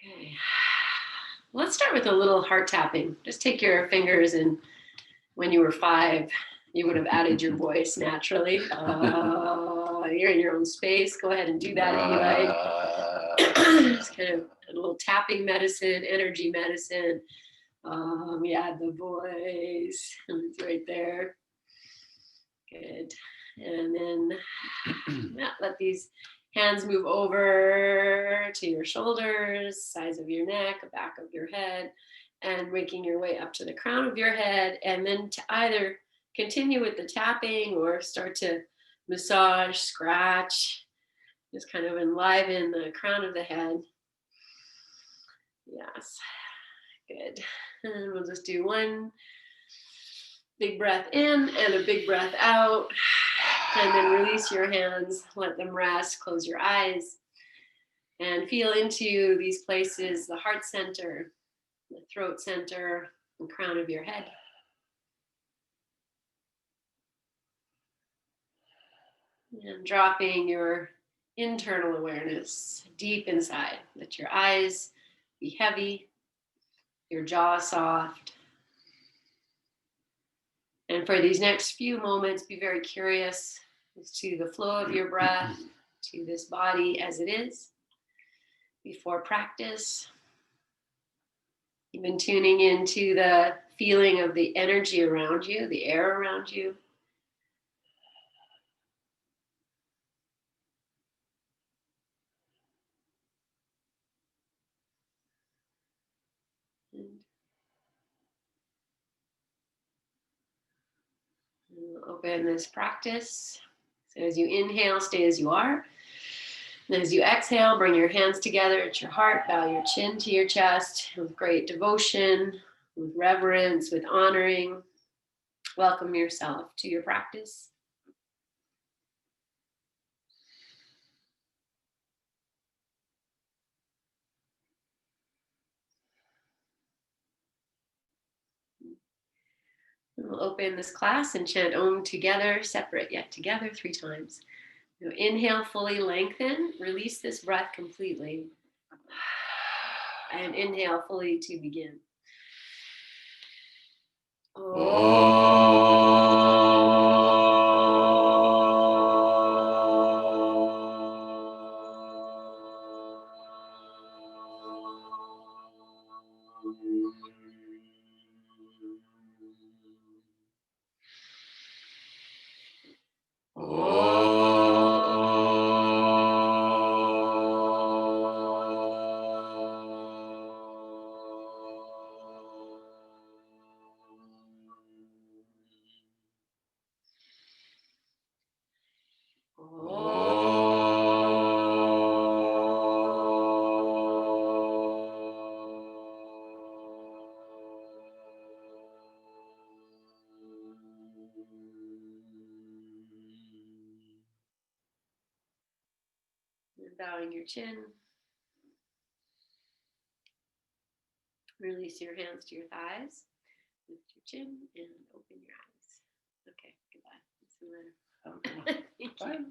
Okay. Let's start with a little heart tapping. Just take your fingers, and when you were 5, you would have added your voice naturally. You're in your own space. Go ahead and do that if you like. It's kind of a little tapping medicine, energy medicine. We add the voice. It's right there. Good. And then let these hands move over to your shoulders, sides of your neck, back of your head, and making your way up to the crown of your head. And then to either continue with the tapping or start to massage, scratch, just kind of enliven the crown of the head. Yes, good. And we'll just do one big breath in and a big breath out. And then release your hands, let them rest, close your eyes, and feel into these places, the heart center, the throat center, the crown of your head. And dropping your internal awareness deep inside. Let your eyes be heavy, your jaw soft. And for these next few moments, be very curious as to the flow of your breath, to this body as it is. Before practice, even tuning into the feeling of the energy around you, the air around you. And we'll open this practice. So as you inhale, stay as you are. And as you exhale, bring your hands together at your heart, bow your chin to your chest with great devotion, with reverence, with honoring. Welcome yourself to your practice. We'll open this class and chant Om together, separate yet together 3 times. So inhale, fully lengthen, release this breath completely. And inhale fully to begin. Bowing your chin. Release your hands to your thighs. Lift your chin and open your eyes. Okay, goodbye. Thank you.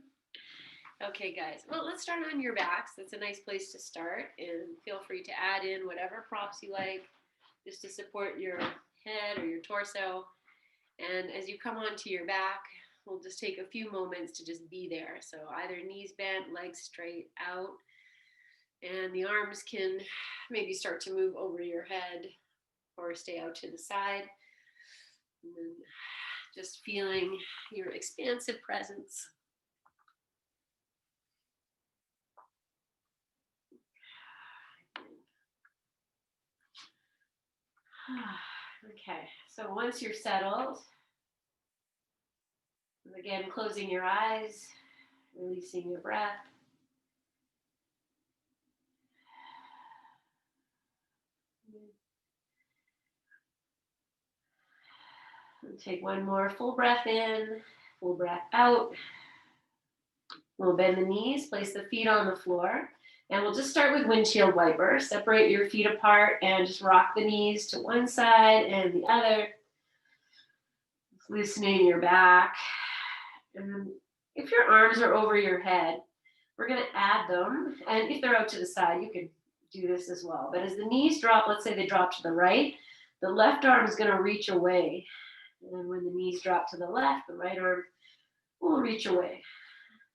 Okay, guys. Well, let's start on your backs. That's a nice place to start. And feel free to add in whatever props you like just to support your head or your torso. And as you come onto your back, we'll just take a few moments to just be there. So either knees bent, legs straight out. And the arms can maybe start to move over your head or stay out to the side. And then just feeling your expansive presence. Okay, so once you're settled, again, closing your eyes, releasing your breath. And take one more full breath in, full breath out. We'll bend the knees, place the feet on the floor, and we'll just start with windshield wiper. Separate your feet apart and just rock the knees to one side and the other. Just loosening your back. And if your arms are over your head, we're going to add them. And if they're out to the side, you could do this as well. But as the knees drop, let's say they drop to the right, the left arm is going to reach away. And then when the knees drop to the left, the right arm will reach away.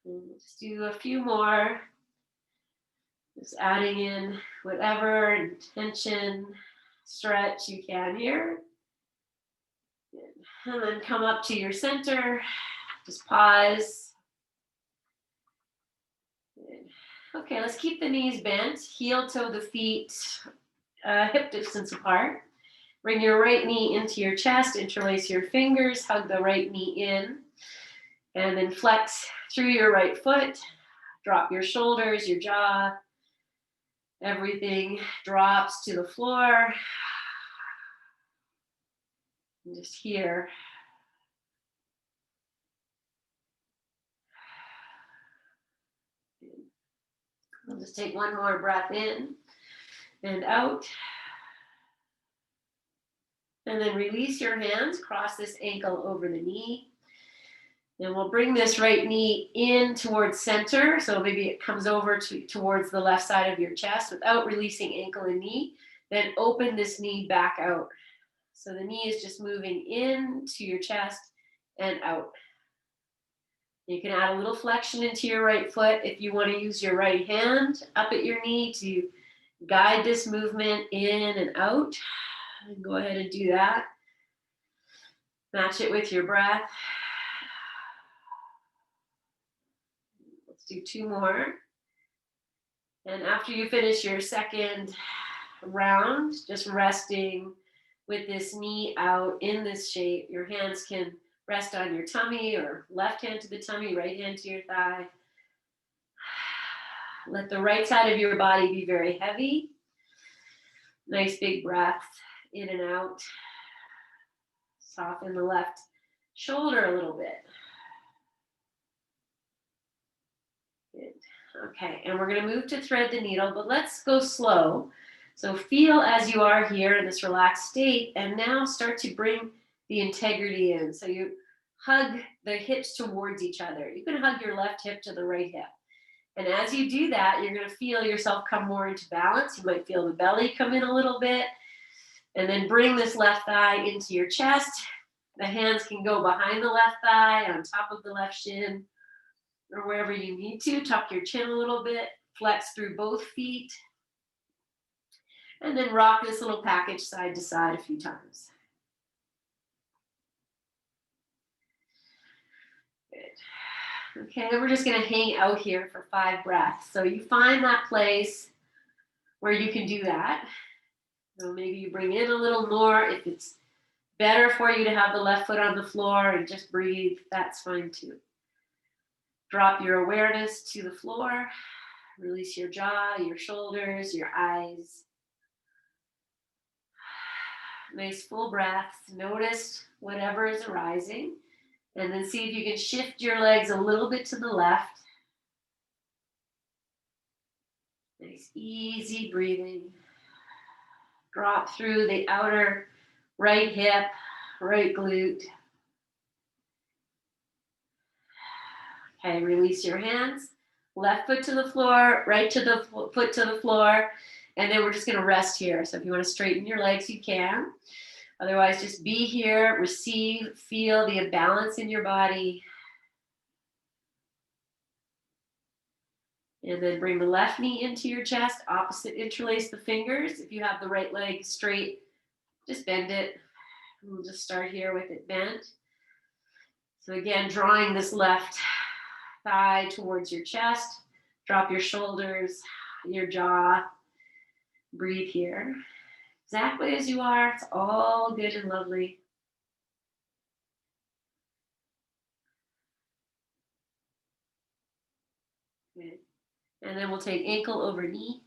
And let's do a few more. Just adding in whatever intention, stretch you can here. And then come up to your center. Just pause. Okay, let's keep the knees bent. Heel toe the feet hip distance apart. Bring your right knee into your chest, interlace your fingers, hug the right knee in, and then flex through your right foot. Drop your shoulders, your jaw. Everything drops to the floor. And just here. I'll just take one more breath in and out. And then release your hands, cross this ankle over the knee. And we'll bring this right knee in towards center. So maybe it comes over towards the left side of your chest without releasing ankle and knee. Then open this knee back out. So the knee is just moving into your chest and out. You can add a little flexion into your right foot if you want to use your right hand up at your knee to guide this movement in and out. And go ahead and do that. Match it with your breath. Let's do two more. And after you finish your second round, just resting with this knee out in this shape, your hands can rest on your tummy or left hand to the tummy, right hand to your thigh. Let the right side of your body be very heavy. Nice big breath in and out. Soften the left shoulder a little bit. Good. Okay, and we're going to move to thread the needle, but let's go slow. So feel as you are here in this relaxed state, and now start to bring the integrity in. So you hug the hips towards each other. You can hug your left hip to the right hip. And as you do that, you're going to feel yourself come more into balance. You might feel the belly come in a little bit. And then bring this left thigh into your chest. The hands can go behind the left thigh, on top of the left shin, or wherever you need to. Tuck your chin a little bit. Flex through both feet. And then rock this little package side to side a few times. Good. Okay, then we're just going to hang out here for 5 breaths. So you find that place where you can do that. So maybe you bring in a little more. If it's better for you to have the left foot on the floor and just breathe, that's fine too. Drop your awareness to the floor. Release your jaw, your shoulders, your eyes. Nice full breath. Notice whatever is arising. And then see if you can shift your legs a little bit to the left. Nice easy breathing. Drop through the outer right hip, right glute. Okay, release your hands. Left foot to the floor, right to the foot to the floor. And then we're just going to rest here. So if you want to straighten your legs, you can. Otherwise, just be here, receive, feel the imbalance in your body. And then bring the left knee into your chest, opposite, interlace the fingers. If you have the right leg straight, just bend it. We'll just start here with it bent. So again, drawing this left thigh towards your chest. Drop your shoulders, your jaw. Breathe here. Exactly as you are. It's all good and lovely. Good. And then we'll take ankle over knee.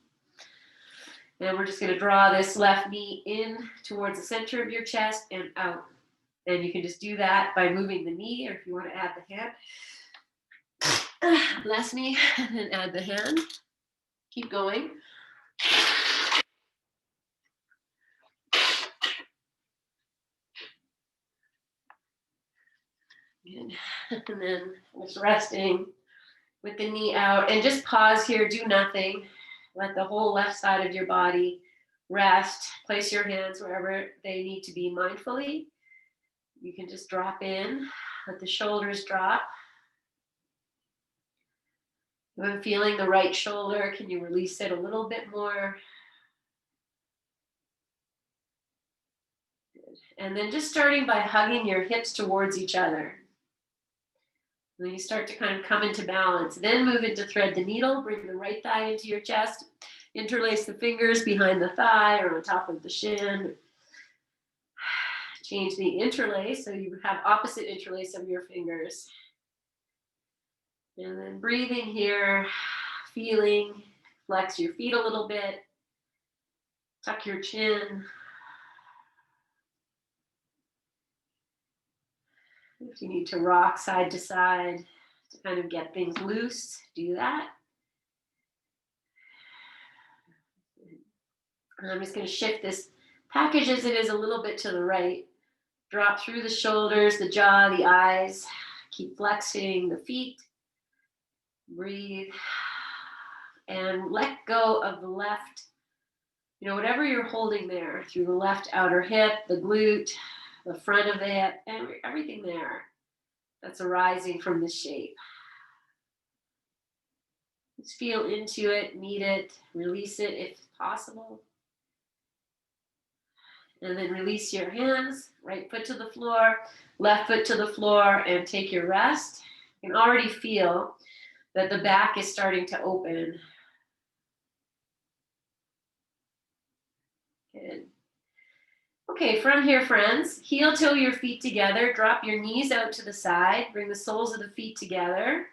And we're just going to draw this left knee in towards the center of your chest and out. And you can just do that by moving the knee, or if you want to add the hand. Last knee, and then add the hand. Keep going. Good. And then just resting with the knee out. And just pause here, do nothing. Let the whole left side of your body rest. Place your hands wherever they need to be mindfully. You can just drop in, let the shoulders drop. When feeling the right shoulder, can you release it a little bit more? Good. And then just starting by hugging your hips towards each other. Then you start to kind of come into balance. Then move into thread the needle. Bring the right thigh into your chest. Interlace the fingers behind the thigh or on top of the shin. Change the interlace so you have opposite interlace of your fingers. And then breathing here, feeling. Flex your feet a little bit. Tuck your chin. If you need to rock side to side to kind of get things loose, do that. And I'm just going to shift this package as it is a little bit to the right. Drop through the shoulders, the jaw, the eyes. Keep flexing the feet. Breathe. And let go of the left, whatever you're holding there, through the left outer hip, the glute, the front of the hip, and everything there that's arising from this shape. Just feel into it, meet it, release it if possible. And then release your hands, right foot to the floor, left foot to the floor, and take your rest. You can already feel that the back is starting to open. Good. Okay, from here, friends, heel toe your feet together, drop your knees out to the side, bring the soles of the feet together,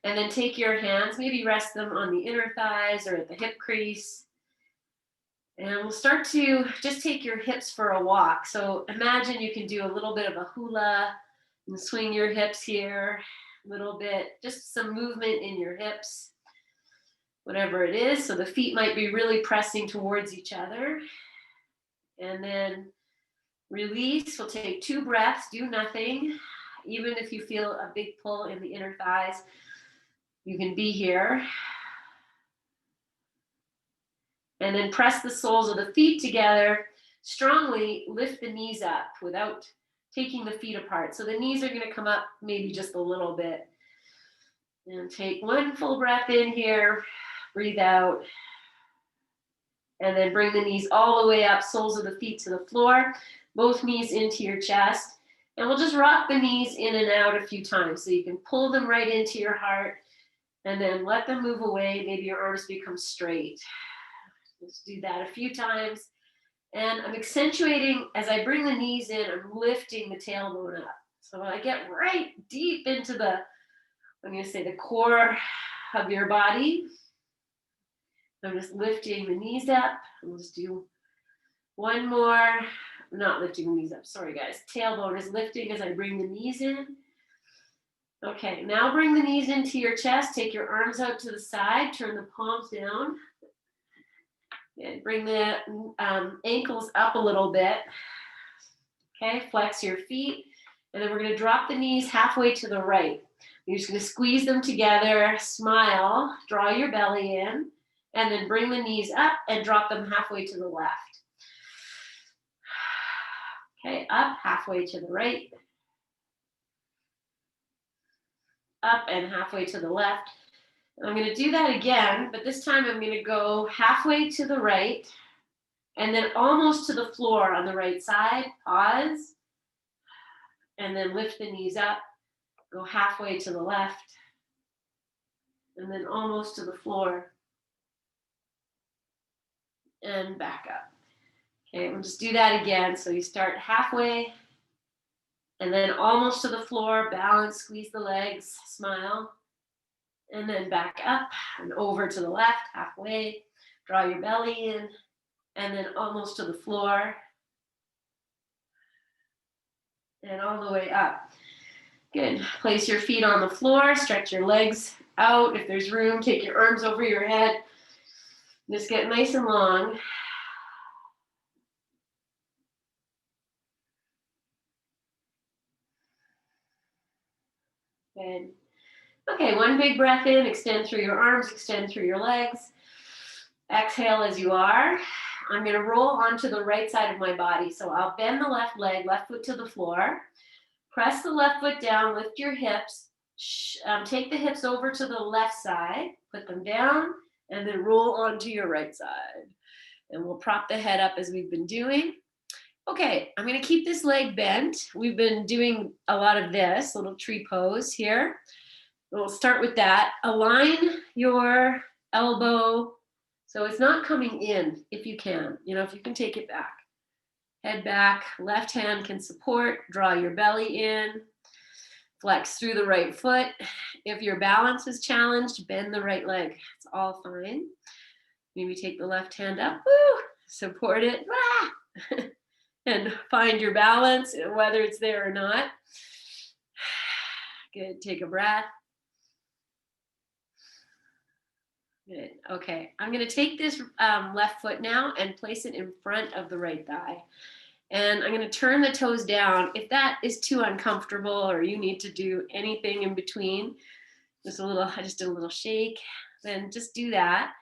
and then take your hands, maybe rest them on the inner thighs or at the hip crease. And we'll start to just take your hips for a walk. So imagine you can do a little bit of a hula and swing your hips here a little bit, just some movement in your hips, whatever it is. So the feet might be really pressing towards each other. And then release. We'll take 2 breaths, do nothing. Even if you feel a big pull in the inner thighs, you can be here. And then press the soles of the feet together. Strongly lift the knees up without taking the feet apart. So the knees are going to come up maybe just a little bit. And take 1 full breath in here. Breathe out. And then bring the knees all the way up, soles of the feet to the floor. Both knees into your chest. And we'll just rock the knees in and out a few times. So you can pull them right into your heart and then let them move away. Maybe your arms become straight. Let's do that a few times. And I'm accentuating, as I bring the knees in, I'm lifting the tailbone up. So when I get right deep into I'm going to say the core of your body, I'm just lifting the knees up. We'll just do one more. I'm not lifting the knees up. Sorry, guys. Tailbone is lifting as I bring the knees in. Okay, now bring the knees into your chest. Take your arms out to the side. Turn the palms down. And bring the ankles up a little bit. Okay, flex your feet. And then we're going to drop the knees halfway to the right. You're just going to squeeze them together, smile, draw your belly in, and then bring the knees up and drop them halfway to the left. Okay, up, halfway to the right. Up and halfway to the left. And I'm going to do that again, but this time I'm going to go halfway to the right and then almost to the floor on the right side. Pause. And then lift the knees up. Go halfway to the left. And then almost to the floor. And back up. Okay, we'll just do that again. So you start halfway and then almost to the floor. Balance, squeeze the legs, smile. And then back up and over to the left, halfway. Draw your belly in. And then almost to the floor. And all the way up. Good. Place your feet on the floor. Stretch your legs out. If there's room, take your arms over your head. Just get nice and long. Good. Okay, one big breath in. Extend through your arms. Extend through your legs. Exhale as you are. I'm going to roll onto the right side of my body. So I'll bend the left leg, left foot to the floor. Press the left foot down, lift your hips. Take the hips over to the left side, put them down, and then roll onto your right side. And we'll prop the head up as we've been doing. Okay, I'm going to keep this leg bent. We've been doing a lot of this, little tree pose here. We'll start with that. Align your elbow so it's not coming in if you can. You know, if you can take it back. Head back, left hand can support, draw your belly in, flex through the right foot. If your balance is challenged, bend the right leg. It's all fine. Maybe take the left hand up, woo, support it, and find your balance, whether it's there or not. Good, take a breath. Good, okay. I'm gonna take this left foot now and place it in front of the right thigh. And I'm gonna turn the toes down. If that is too uncomfortable or you need to do anything in between, I just did a little shake, then just do that.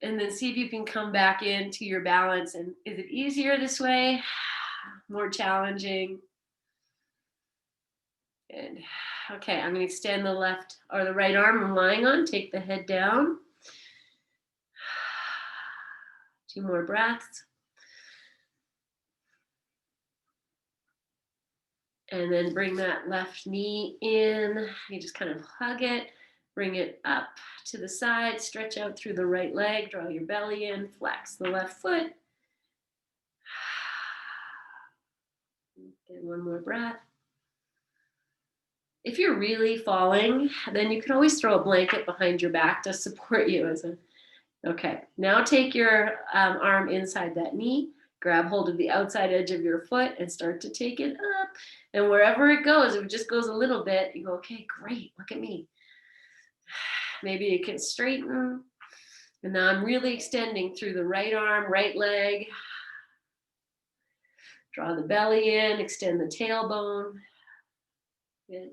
And then see if you can come back into your balance. And is it easier this way? More challenging? Good. Okay, I'm gonna extend the left or the right arm I'm lying on, take the head down. 2 more breaths. And then bring that left knee in. You just kind of hug it, bring it up to the side, stretch out through the right leg, draw your belly in, flex the left foot. And 1 more breath. If you're really falling, then you can always throw a blanket behind your back to support you. Okay, now take your arm inside that knee, grab hold of the outside edge of your foot and start to take it up. And wherever it goes, if it just goes a little bit, you go, okay, great, look at me. Maybe you can straighten. And now I'm really extending through the right arm, right leg. Draw the belly in, extend the tailbone. Good.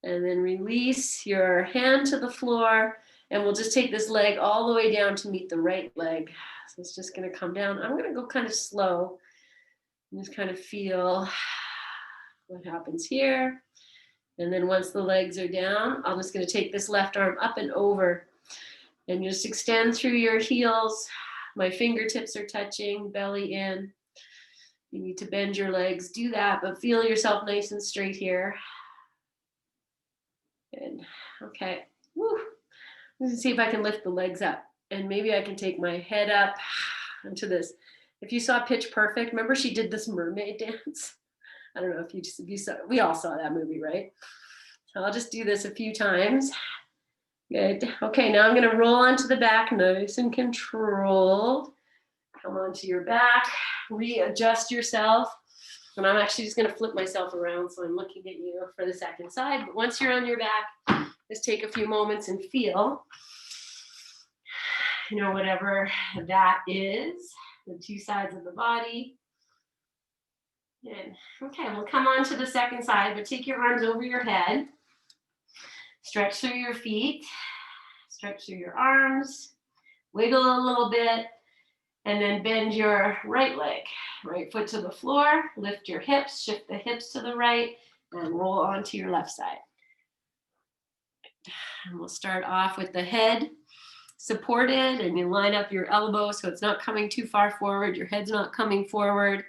And then release your hand to the floor. And we'll just take this leg all the way down to meet the right leg. So it's just going to come down. I'm going to go kind of slow and just kind of feel what happens here. And then once the legs are down, I'm just going to take this left arm up and over and just extend through your heels. My fingertips are touching, belly in. You need to bend your legs, do that, but feel yourself nice and straight here. Good. Okay. Woo. Let's see if I can lift the legs up, and maybe I can take my head up into this. If you saw Pitch Perfect, remember she did this mermaid dance? I don't know if you saw, we all saw that movie, right? So I'll just do this a few times. Good. Okay, now I'm going to roll onto the back, nice and controlled. Come onto your back, readjust yourself. And I'm actually just going to flip myself around so I'm looking at you for the second side. But once you're on your back, just take a few moments and feel, you know, whatever that is, the 2 sides of the body. Good. Okay, we'll come on to the second side, but take your arms over your head. Stretch through your feet, stretch through your arms, wiggle a little bit, and then bend your right leg, right foot to the floor, lift your hips, shift the hips to the right, and roll onto your left side. And we'll start off with the head supported, and you line up your elbow so it's not coming too far forward, your head's not coming forward.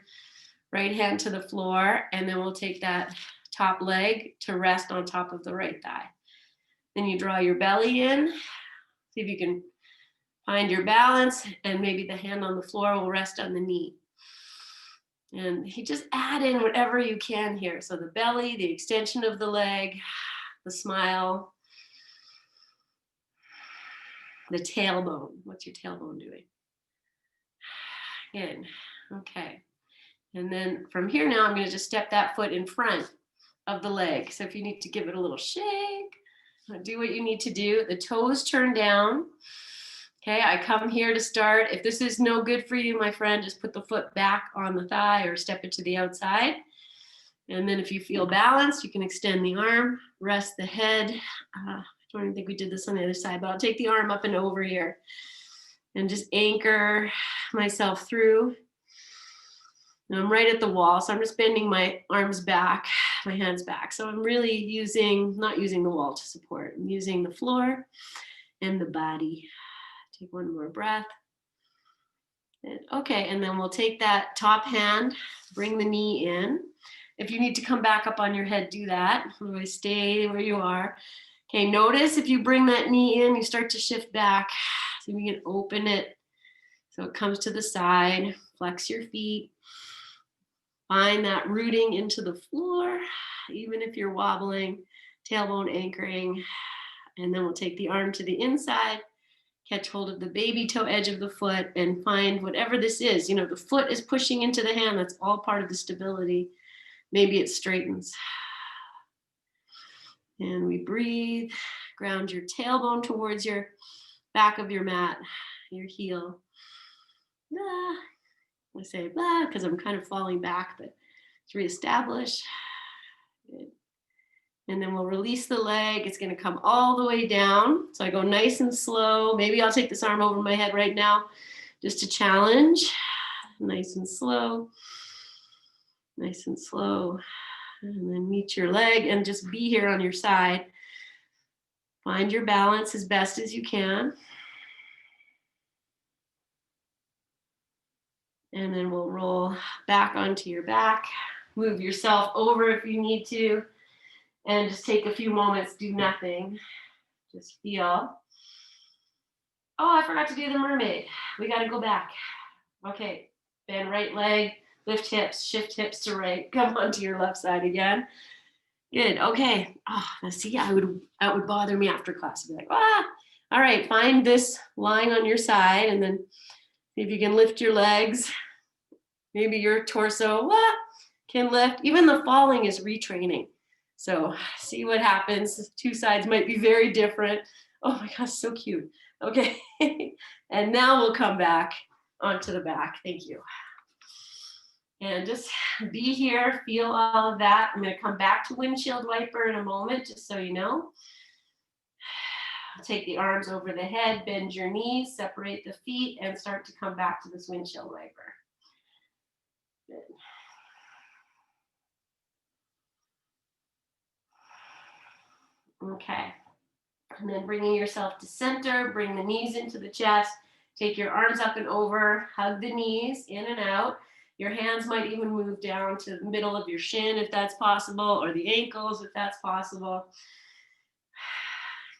Right hand to the floor, and then we'll take that top leg to rest on top of the right thigh. Then you draw your belly in, see if you can find your balance, and maybe the hand on the floor will rest on the knee. And you just add in whatever you can here. So the belly, the extension of the leg, the smile, the tailbone. What's your tailbone doing? Good. Okay. And then from here now, I'm going to just step that foot in front of the leg. So if you need to give it a little shake, do what you need to do. The toes turn down. Okay, I come here to start. If this is no good for you, my friend, just put the foot back on the thigh or step it to the outside. And then if you feel balanced, you can extend the arm, rest the head. I don't even think we did this on the other side, but I'll take the arm up and over here. and just anchor myself through. And I'm right at the wall, so I'm just bending my arms back, my hands back. So I'm really not using the wall to support. I'm using the floor and the body. Take one more breath. And, okay, and then we'll take that top hand, bring the knee in. If you need to come back up on your head, do that. Otherwise, stay where you are. Okay, notice if you bring that knee in, you start to shift back. So you can open it so it comes to the side. Flex your feet. Find that rooting into the floor, even if you're wobbling, tailbone anchoring. And then we'll take the arm to the inside, catch hold of the baby toe edge of the foot, and find whatever this is. You know, the foot is pushing into the hand. That's all part of the stability. Maybe it straightens. And we breathe, ground your tailbone towards your back of your mat, your heel. Blah. I say blah because I'm kind of falling back, but let's reestablish. Good. And then we'll release the leg. It's going to come all the way down. So I go nice and slow. Maybe I'll take this arm over my head right now just to challenge. Nice and slow. Nice and slow. And then meet your leg and just be here on your side. Find your balance as best as you can. And then we'll roll back onto your back. Move yourself over if you need to. And just take a few moments, do nothing. Just feel. Oh, I forgot to do the mermaid. We got to go back. Okay, bend right leg, lift hips, shift hips to right. Come onto your left side again. Good, okay. Oh, now see, that would bother me after class. I'd be like, ah. All right, find this lying on your side and then see if you can lift your legs. Maybe your torso can lift. Even the falling is retraining. So see what happens. Two sides might be very different. Oh my gosh, so cute. Okay, and now we'll come back onto the back. Thank you. And just be here, feel all of that. I'm going to come back to windshield wiper in a moment, just so you know. Take the arms over the head, bend your knees, separate the feet, and start to come back to this windshield wiper. Good. Okay, and then bringing yourself to center, bring the knees into the chest, take your arms up and over, hug the knees in and out. Your hands might even move down to the middle of your shin if that's possible, or the ankles if that's possible.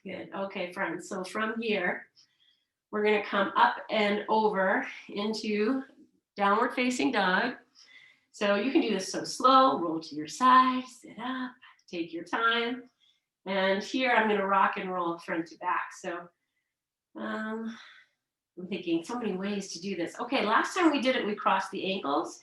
Good, okay friends, so from here, we're gonna come up and over into downward facing dog. So you can do this so slow, roll to your side, sit up, take your time. And here I'm going to rock and roll front to back. So I'm thinking so many ways to do this. Okay, last time we did it, we crossed the ankles.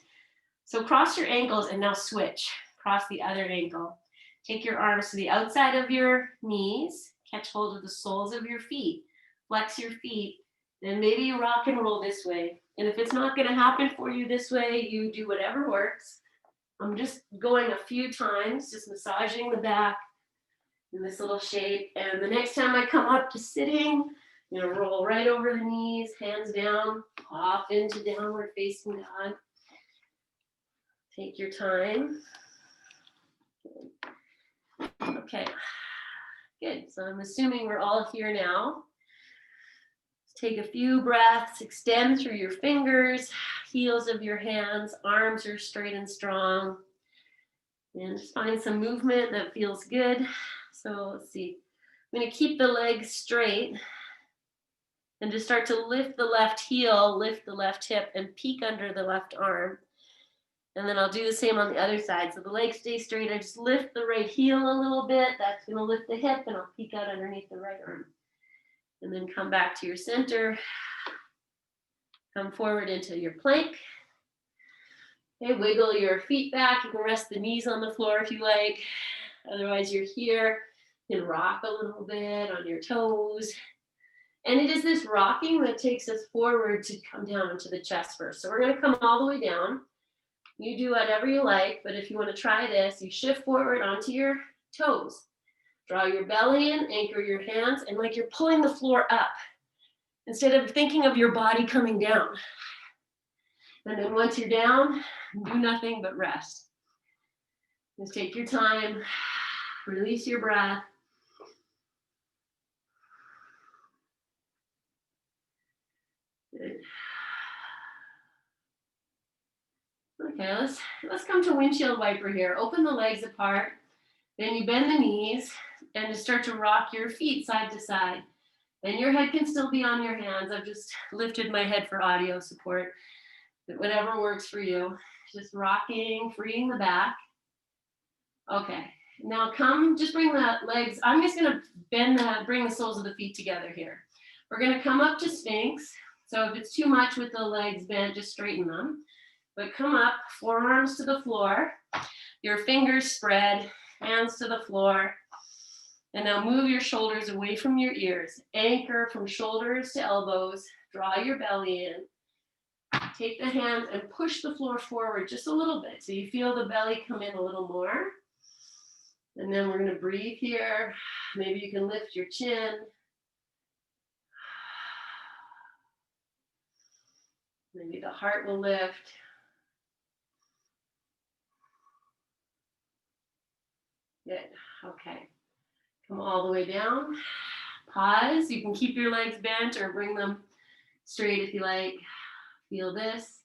So cross your ankles and now switch. Cross the other ankle. Take your arms to the outside of your knees. Catch hold of the soles of your feet. Flex your feet. Then maybe you rock and roll this way. And if it's not going to happen for you this way, you do whatever works. I'm just going a few times, just massaging the back in this little shape. And the next time I come up to sitting, roll right over the knees, hands down, pop into downward facing dog. Take your time. Okay, good. So I'm assuming we're all here now. Take a few breaths, extend through your fingers, heels of your hands, arms are straight and strong. And just find some movement that feels good. So let's see, I'm going to keep the legs straight and just start to lift the left heel, lift the left hip, and peek under the left arm. And then I'll do the same on the other side. So the legs stay straight. I just lift the right heel a little bit. That's going to lift the hip, and I'll peek out underneath the right arm. And then come back to your center. Come forward into your plank. Okay, wiggle your feet back. You can rest the knees on the floor if you like. Otherwise, you're here. You can rock a little bit on your toes. And it is this rocking that takes us forward to come down into the chest first. So we're going to come all the way down. You do whatever you like, but if you want to try this, you shift forward onto your toes. Draw your belly in, anchor your hands, and like you're pulling the floor up. instead of thinking of your body coming down. And then once you're down, do nothing but rest. Just take your time, release your breath. Good. Okay, let's come to windshield wiper here. Open the legs apart, then you bend the knees and just start to rock your feet side to side. And your head can still be on your hands. I've just lifted my head for audio support, but whatever works for you. Just rocking, freeing the back. Okay, now come, just bring the legs. I'm just gonna bring the soles of the feet together here. We're gonna come up to Sphinx. So if it's too much with the legs bent, just straighten them. But come up, forearms to the floor, your fingers spread, hands to the floor. And now move your shoulders away from your ears. Anchor from shoulders to elbows. Draw your belly in. Take the hands and push the floor forward just a little bit so you feel the belly come in a little more. And then we're going to breathe here. Maybe you can lift your chin. Maybe the heart will lift. Good. Okay. Come all the way down. Pause. You can keep your legs bent or bring them straight if you like. Feel this.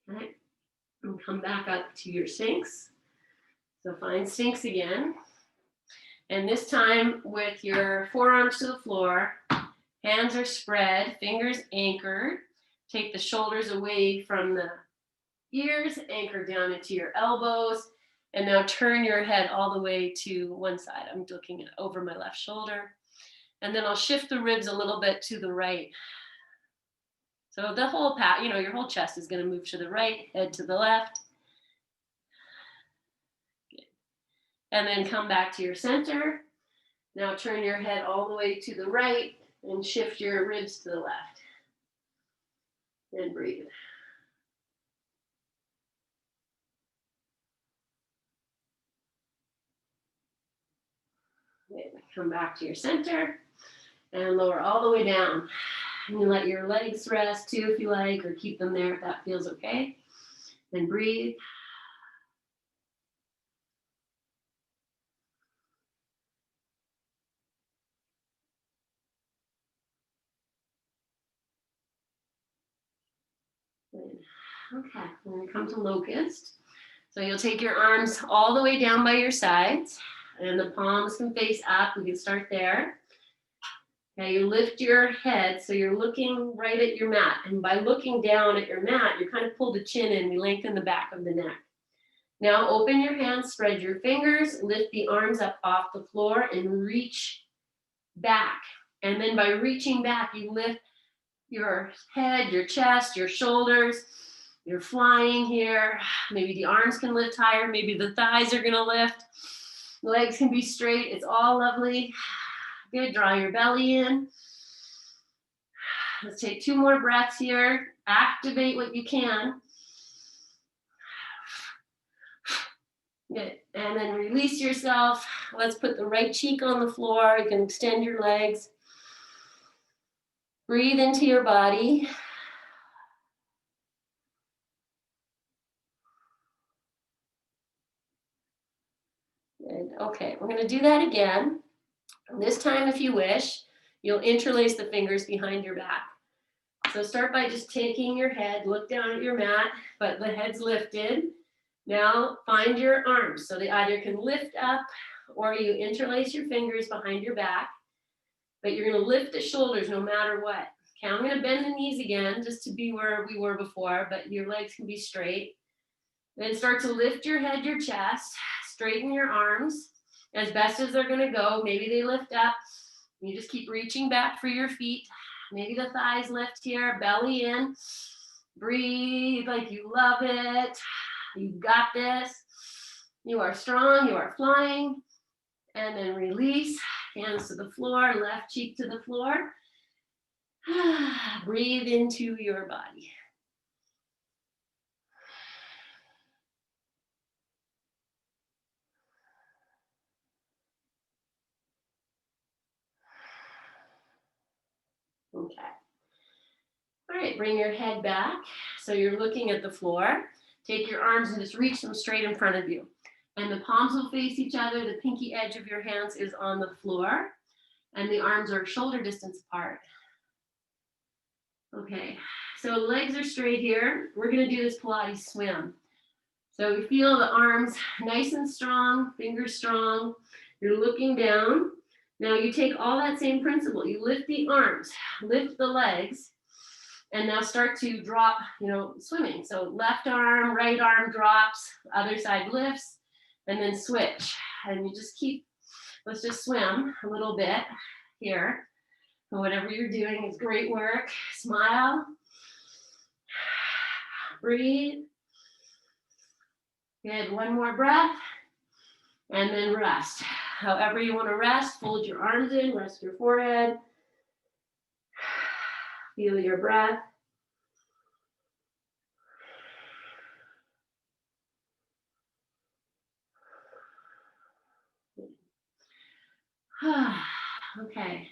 Okay. And come back up to your Sphinx. So find Sphinx again. And this time with your forearms to the floor, hands are spread, fingers anchored. Take the shoulders away from the ears, anchor down into your elbows, and now turn your head all the way to one side. I'm looking over my left shoulder. And then I'll shift the ribs a little bit to the right. So the whole your whole chest is going to move to the right, head to the left. Good. And then come back to your center. Now turn your head all the way to the right and shift your ribs to the left. And breathe. Good. Come back to your center and lower all the way down. And you let your legs rest too if you like, or keep them there if that feels okay. And breathe. Good. Okay, we're going to come to locust. So you'll take your arms all the way down by your sides, and the palms can face up. We can start there. Now you lift your head, so you're looking right at your mat. And by looking down at your mat, you kind of pull the chin in. We lengthen the back of the neck. Now open your hands, spread your fingers, lift the arms up off the floor and reach back. And then by reaching back, you lift your head, your chest, your shoulders. You're flying here. Maybe the arms can lift higher. Maybe the thighs are gonna lift. The legs can be straight. It's all lovely. Good, draw your belly in. Let's take 2 more breaths here. Activate what you can. Good, and then release yourself. Let's put the right cheek on the floor. You can extend your legs. Breathe into your body. Good, okay, we're gonna do that again. This time, if you wish, you'll interlace the fingers behind your back. So start by just taking your head, look down at your mat, but the head's lifted. Now find your arms. So they either can lift up or you interlace your fingers behind your back, but you're gonna lift the shoulders no matter what. Okay, I'm gonna bend the knees again just to be where we were before, but your legs can be straight. Then start to lift your head, your chest, straighten your arms as best as they're gonna go. Maybe they lift up. You just keep reaching back for your feet. Maybe the thighs lift here, belly in. Breathe like you love it. You got this. You are strong, you are flying. And then release, hands to the floor, left cheek to the floor. Breathe into your body. Okay. All right, bring your head back. So you're looking at the floor. Take your arms and just reach them straight in front of you. And the palms will face each other. The pinky edge of your hands is on the floor. And the arms are shoulder distance apart. Okay, so legs are straight here. We're gonna do this Pilates swim. So we feel the arms nice and strong, fingers strong. You're looking down. Now you take all that same principle. You lift the arms, lift the legs, and now start to drop, swimming. So left arm, right arm drops, other side lifts, and then switch. And you just let's just swim a little bit here. So whatever you're doing is great work. Smile. Breathe. Good, one more breath. And then rest. However you want to rest, fold your arms in, rest your forehead. Feel your breath. Okay.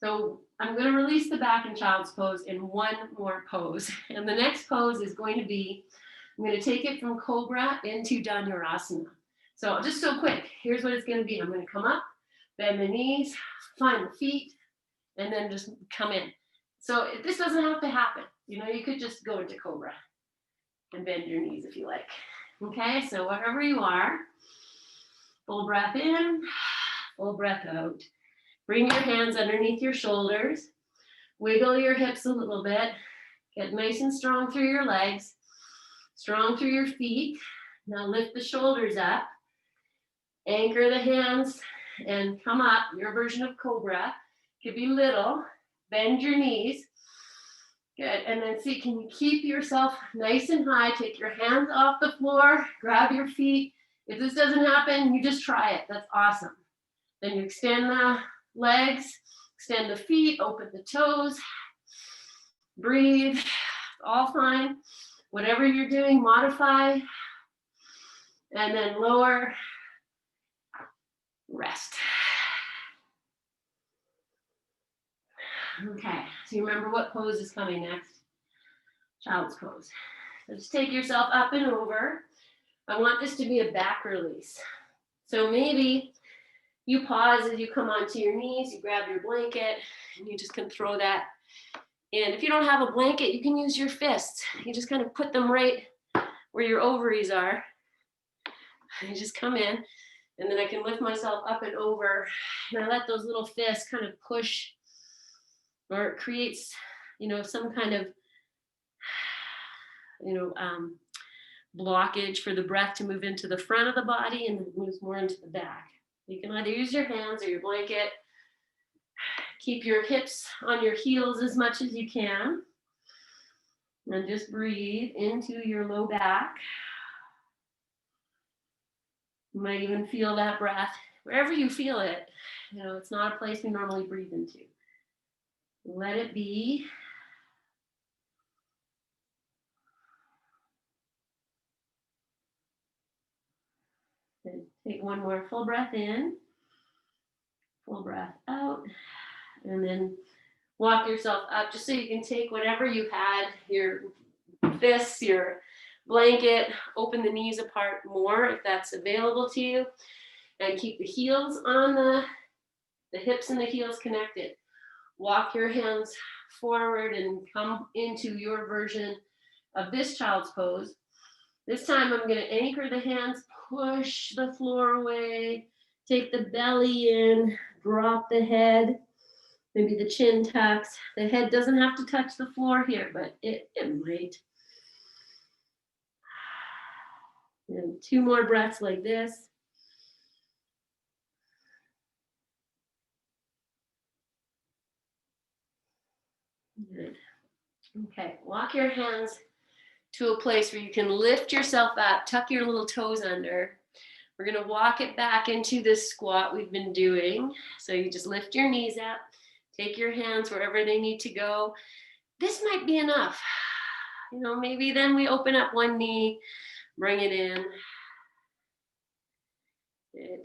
So I'm going to release the back in child's pose in one more pose. And the next pose is going to be, I'm going to take it from Cobra into Dhanurasana. So just so quick, here's what it's going to be. I'm going to come up, bend the knees, find the feet, and then just come in. So this doesn't have to happen. You could just go into Cobra and bend your knees if you like. Okay, so wherever you are, full breath in, full breath out. Bring your hands underneath your shoulders. Wiggle your hips a little bit. Get nice and strong through your legs. Strong through your feet. Now lift the shoulders up. Anchor the hands and come up. Your version of Cobra. Could be little. Bend your knees. Good. And then see, can you keep yourself nice and high? Take your hands off the floor. Grab your feet. If this doesn't happen, you just try it. That's awesome. Then you extend the legs, extend the feet, open the toes, breathe, all fine. Whatever you're doing, modify, and then lower, rest. Okay, so you remember what pose is coming next? Child's pose. So just take yourself up and over. I want this to be a back release. So maybe you pause as you come onto your knees, you grab your blanket, and you just can throw that in. If you don't have a blanket, you can use your fists. You just kind of put them right where your ovaries are. And you just come in, and then I can lift myself up and over, and I let those little fists kind of push, or it creates, some kind of, blockage for the breath to move into the front of the body and it moves more into the back. You can either use your hands or your blanket. Keep your hips on your heels as much as you can. And just breathe into your low back. You might even feel that breath wherever you feel it. It's not a place we normally breathe into. Let it be. And take one more full breath in, full breath out, and then walk yourself up just so you can take whatever you had, your fists, your blanket, open the knees apart more if that's available to you, and keep the heels on the hips and the heels connected. Walk your hands forward and come into your version of this child's pose. This time I'm going to anchor the hands, push the floor away, take the belly in, drop the head, maybe the chin tucks. The head doesn't have to touch the floor here, but it might. And 2 more breaths like this. Good. Okay, walk your hands to a place where you can lift yourself up, tuck your little toes under. We're going to walk it back into this squat we've been doing. So you just lift your knees up, take your hands wherever they need to go. This might be enough. Maybe then we open up one knee, bring it in. Good.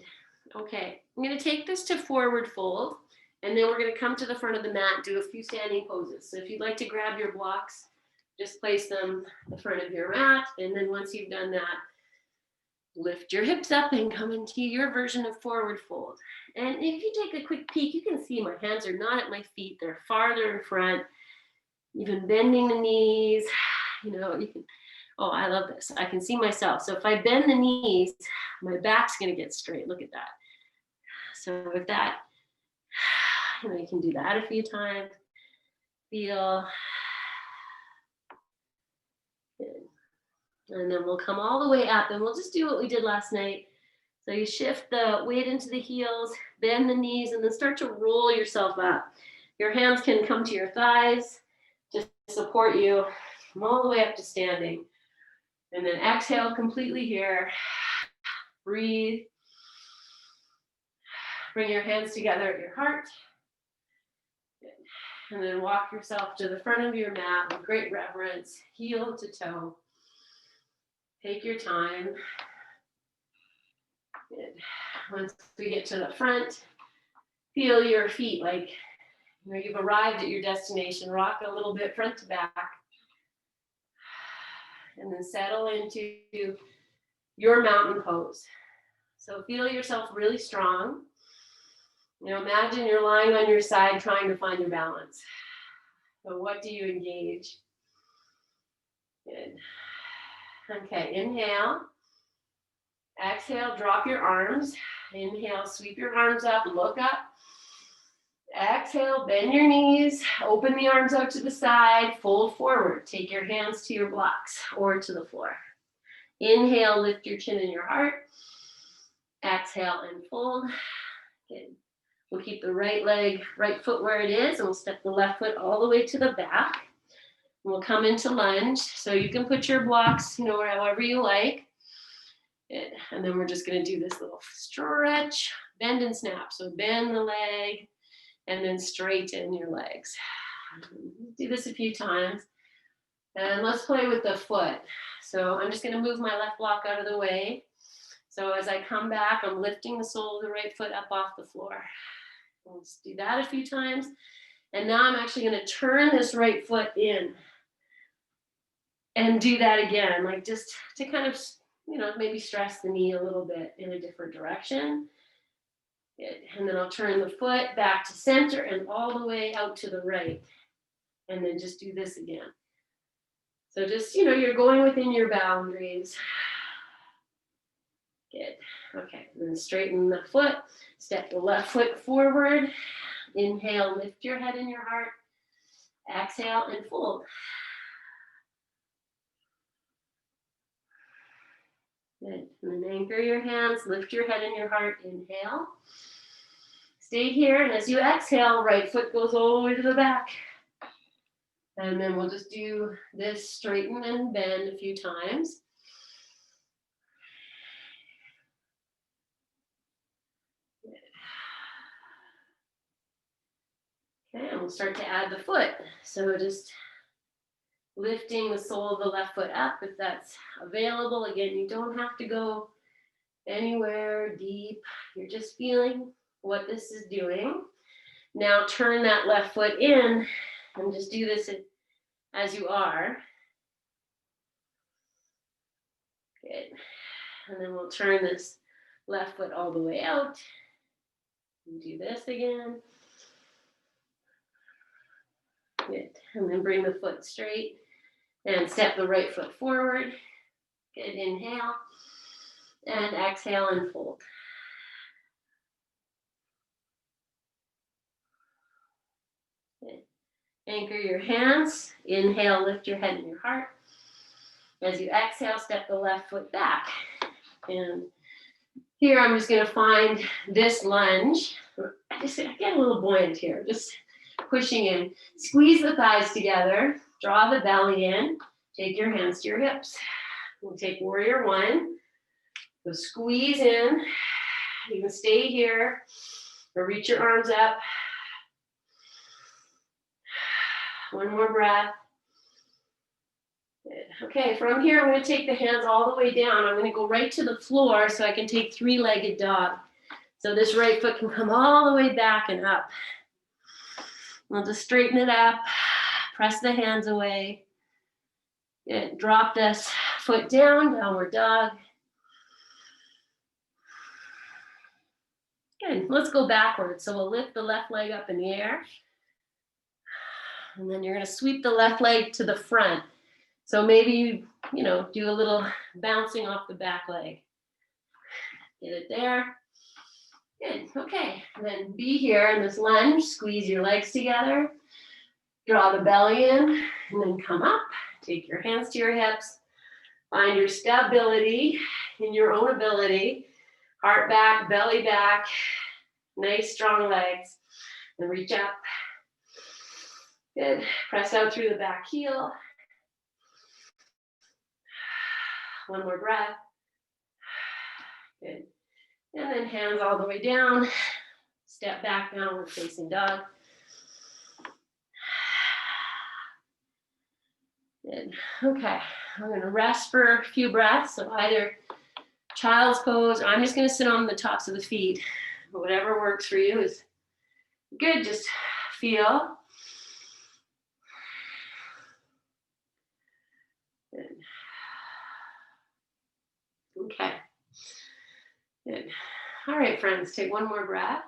Okay, I'm going to take this to forward fold. And then we're going to come to the front of the mat, do a few standing poses. So if you'd like to grab your blocks, just place them at the front of your mat. And then once you've done that, lift your hips up and come into your version of forward fold. And if you take a quick peek, you can see my hands are not at my feet. They're farther in front, even bending the knees. You know, you can, oh, I love this. I can see myself. So if I bend the knees, my back's going to get straight. Look at that. So with that, you know, you can do that a few times. Feel. Good. And then we'll come all the way up and we'll just do what we did last night. So you shift the weight into the heels, bend the knees, and then start to roll yourself up. Your hands can come to your thighs to support you. Come all the way up to standing. And then exhale completely here. Breathe. Bring your hands together at your heart. And then walk yourself to the front of your mat with great reverence, heel to toe. Take your time. Good. Once we get to the front, feel your feet like you've arrived at your destination. Rock a little bit front to back. And then settle into your mountain pose. So feel yourself really strong. You know, imagine you're lying on your side trying to find your balance. So what do you engage? Good. Okay, inhale. Exhale, drop your arms. Inhale, sweep your arms up, look up. Exhale, bend your knees, open the arms out to the side, fold forward. Take your hands to your blocks or to the floor. Inhale, lift your chin and your heart. Exhale and fold. Good. We'll keep the right leg, right foot where it is, and we'll step the left foot all the way to the back. And we'll come into lunge. So you can put your blocks, you know, however you like. Good. And then we're just going to do this little stretch, bend and snap. So bend the leg and then straighten your legs. Do this a few times. And let's play with the foot. So I'm just going to move my left block out of the way. So as I come back, I'm lifting the sole of the right foot up off the floor. Let's do that a few times. And now I'm actually going to turn this right foot in and do that again, like just to kind of, you know, maybe stress the knee a little bit in a different direction. Good. And then I'll turn the foot back to center and all the way out to the right. And then just do this again. So just, you know, you're going within your boundaries. Good. Okay, and then straighten the foot. Step the left foot forward. Inhale, lift your head and your heart. Exhale and fold. Good. And then anchor your hands, lift your head and your heart. Inhale. Stay here, and as you exhale, right foot goes all the way to the back. And then we'll just do this straighten and bend a few times. Okay, and we'll start to add the foot. So just lifting the sole of the left foot up if that's available. Again, you don't have to go anywhere deep. You're just feeling what this is doing. Now turn that left foot in and just do this as you are. Good. And then we'll turn this left foot all the way out. And do this again. Good. And then bring the foot straight and step the right foot forward. Good. Inhale and exhale and fold. Good. Anchor your hands. Inhale, lift your head and your heart. As you exhale, step the left foot back. And here I'm just going to find this lunge. I get a little buoyant here. Just pushing in. Squeeze the thighs together. Draw the belly in. Take your hands to your hips. We'll take warrior one. So squeeze in. You can stay here or reach your arms up. One more breath. Good. Okay, from here I'm going to take the hands all the way down. I'm going to go right to the floor so I can take three-legged dog. So this right foot can come all the way back and up. We'll just straighten it up, press the hands away. Good. Drop this foot down, downward dog. Good. Let's go backwards. So we'll lift the left leg up in the air. And then you're going to sweep the left leg to the front. So maybe you do a little bouncing off the back leg. Get it there. Good. Okay. And then be here in this lunge. Squeeze your legs together. Draw the belly in. And then come up. Take your hands to your hips. Find your stability in your own ability. Heart back, belly back. Nice strong legs. And reach up. Good. Press out through the back heel. One more breath. Good. And then hands all the way down. Step back, downward facing dog. Good. Okay. I'm going to rest for a few breaths. So either child's pose, or I'm just going to sit on the tops of the feet. Whatever works for you is good. Just feel. Good. Okay. Good. All right, friends, take one more breath.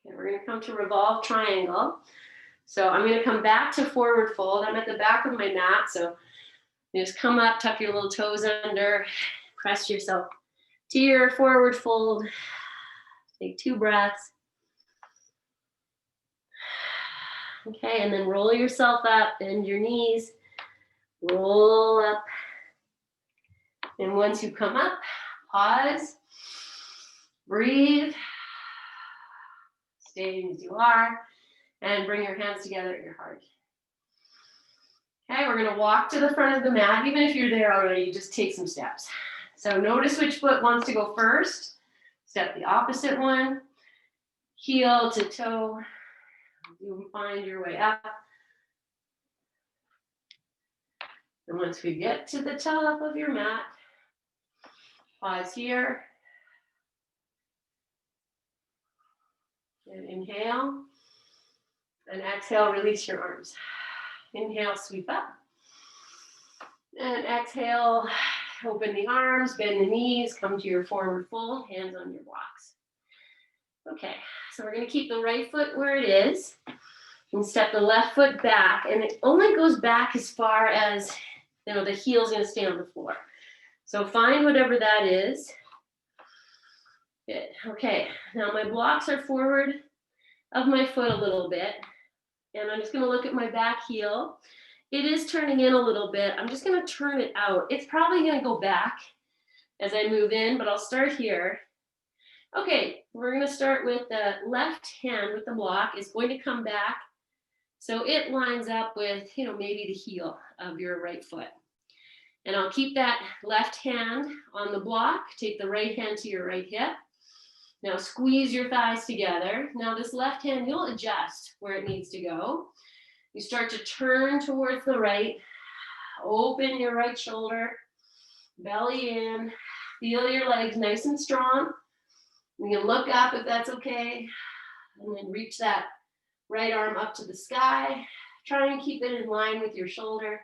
Okay, we're going to come to revolve triangle. So I'm going to come back to forward fold. I'm at the back of my mat, so you just come up, tuck your little toes under, press yourself to your forward fold. Take 2 breaths. Okay, and then roll yourself up, bend your knees, roll up. And once you come up, pause, breathe, stay as you are, and bring your hands together at your heart. Okay, we're gonna walk to the front of the mat. Even if you're there already, just take some steps. So notice which foot wants to go first. Step the opposite one, heel to toe. You find your way up. And once we get to the top of your mat, pause here. And inhale. And exhale, release your arms. Inhale, sweep up. And exhale, open the arms, bend the knees, come to your forward fold, hands on your blocks. Okay, so we're going to keep the right foot where it is and step the left foot back. And it only goes back as far as, the heel's going to stay on the floor. So find whatever that is. Good. Okay, now my blocks are forward of my foot a little bit. And I'm just going to look at my back heel. It is turning in a little bit. I'm just going to turn it out. It's probably going to go back as I move in, but I'll start here. Okay, we're going to start with the left hand with the block. It's going to come back. So it lines up with, maybe the heel of your right foot. And I'll keep that left hand on the block. Take the right hand to your right hip. Now squeeze your thighs together. Now this left hand, you'll adjust where it needs to go. You start to turn towards the right. Open your right shoulder. Belly in. Feel your legs nice and strong. You can look up if that's okay. And then reach that right arm up to the sky. Try and keep it in line with your shoulder.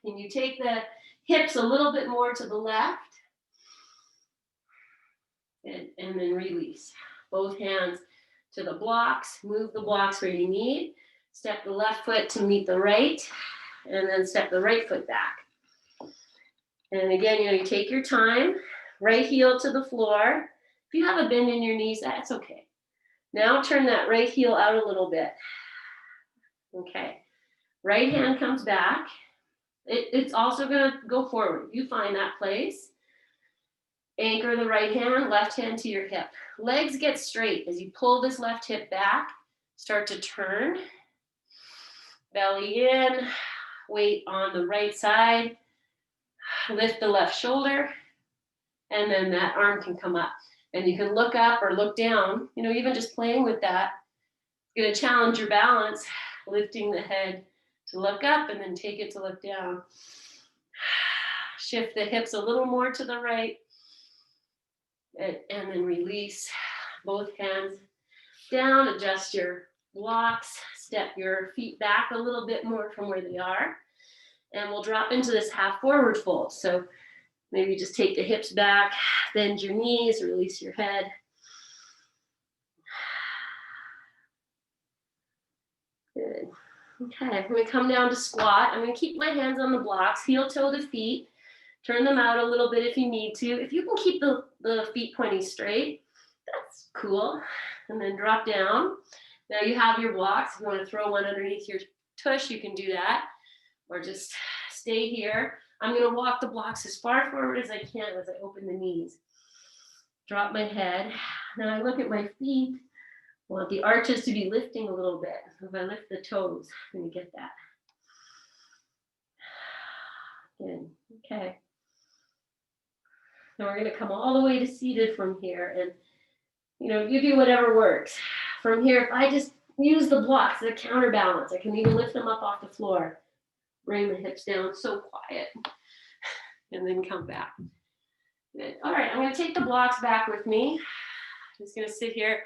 And you take the hips a little bit more to the left. And then release. Both hands to the blocks. Move the blocks where you need. Step the left foot to meet the right. And then step the right foot back. And again, you take your time. Right heel to the floor. If you have a bend in your knees, that's okay. Now turn that right heel out a little bit. Okay. Right hand comes back. It's also going to go forward. You find that place. Anchor the right hand, left hand to your hip. Legs get straight as you pull this left hip back. Start to turn. Belly in. Weight on the right side. Lift the left shoulder. And then that arm can come up. And you can look up or look down. Even just playing with that. It's going to challenge your balance. Lifting the head to look up and then take it to look down. Shift the hips a little more to the right. And then release both hands down, adjust your blocks, step your feet back a little bit more from where they are. And we'll drop into this half forward fold. So maybe just take the hips back, bend your knees, release your head. Good. Okay, I'm going to come down to squat. I'm going to keep my hands on the blocks, heel toe the feet. Turn them out a little bit if you need to. If you can keep the feet pointing straight, that's cool. And then drop down. Now you have your blocks. If you want to throw one underneath your tush, you can do that. Or just stay here. I'm going to walk the blocks as far forward as I can as I open the knees. Drop my head. Now I look at my feet. I want the arches to be lifting a little bit. If I lift the toes, I'm going to get that. Good. Okay. Now we're going to come all the way to seated from here. And, you do whatever works. From here, if I just use the blocks as a counterbalance, I can even lift them up off the floor. Bring the hips down, so quiet. And then come back. Good. All right, I'm going to take the blocks back with me. I'm just going to sit here,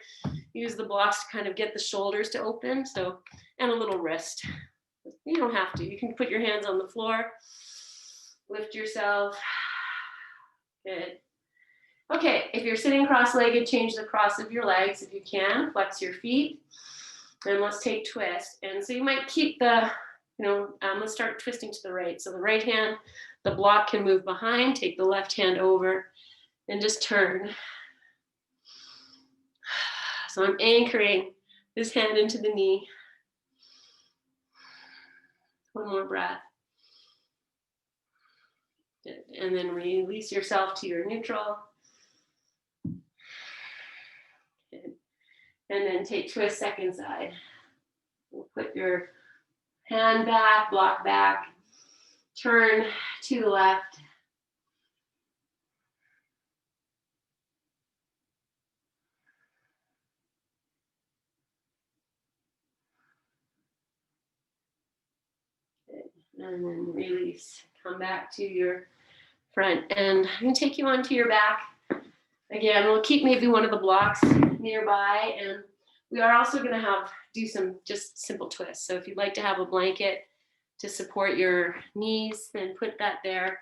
use the blocks to kind of get the shoulders to open, and a little wrist. You don't have to. You can put your hands on the floor, lift yourself. Good. Okay, if you're sitting cross-legged, change the cross of your legs if you can. Flex your feet. And let's take twist. And so you might keep the, let's start twisting to the right. So the right hand, the block can move behind. Take the left hand over and just turn. So I'm anchoring this hand into the knee. One more breath. Good. And then release yourself to your neutral. Good. And then take twist second side. We'll put your hand back, block back, turn to the left. And then release. Come back to your front. And I'm going to take you onto your back. Again, we'll keep maybe one of the blocks nearby. And we are also going to do some just simple twists. So if you'd like to have a blanket to support your knees, then put that there.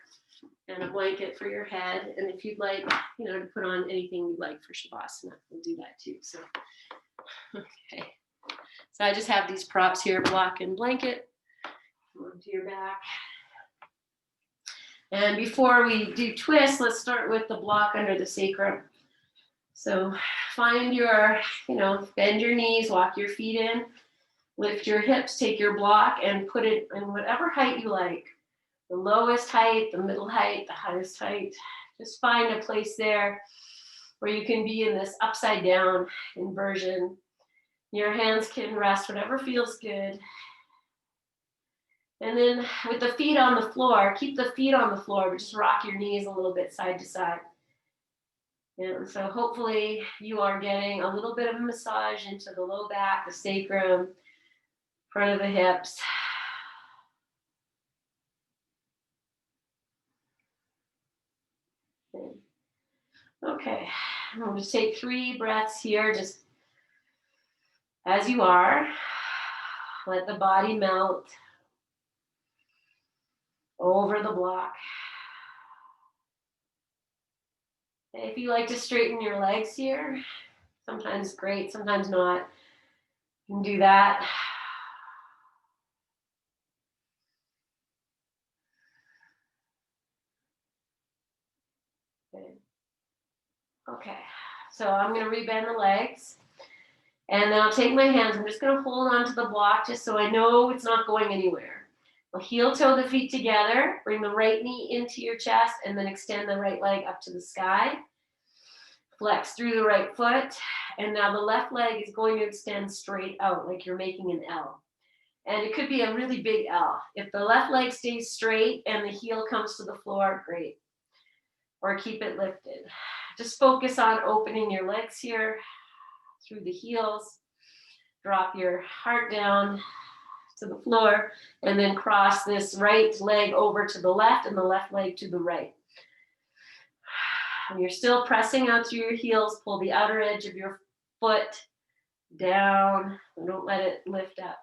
And a blanket for your head. And if you'd like, to put on anything you'd like for Shavasana, we'll do that too. So, okay. So I just have these props here, block and blanket. Onto your back. And before we do twists, let's start with the block under the sacrum. So find your, bend your knees, walk your feet in, lift your hips, take your block and put it in whatever height you like. The lowest height, the middle height, the highest height. Just find a place there where you can be in this upside down inversion. Your hands can rest, whatever feels good. And then with the feet on the floor, keep the feet on the floor, but just rock your knees a little bit side to side. And so hopefully you are getting a little bit of a massage into the low back, the sacrum, front of the hips. Okay, I'll just take 3 breaths here, just as you are. Let the body melt over the block. If you like to straighten your legs here, sometimes great, sometimes not. You can do that. Okay, so I'm going to rebend the legs. And then I'll take my hands. I'm just going to hold on to the block just so I know it's not going anywhere. I'll heel toe the feet together. Bring the right knee into your chest and then extend the right leg up to the sky. Flex through the right foot. And now the left leg is going to extend straight out like you're making an L. And it could be a really big L. If the left leg stays straight and the heel comes to the floor, great. Or keep it lifted. Just focus on opening your legs here through the heels. Drop your heart down to the floor and then cross this right leg over to the left and the left leg to the right. And you're still pressing out through your heels. Pull the outer edge of your foot down. Don't let it lift up.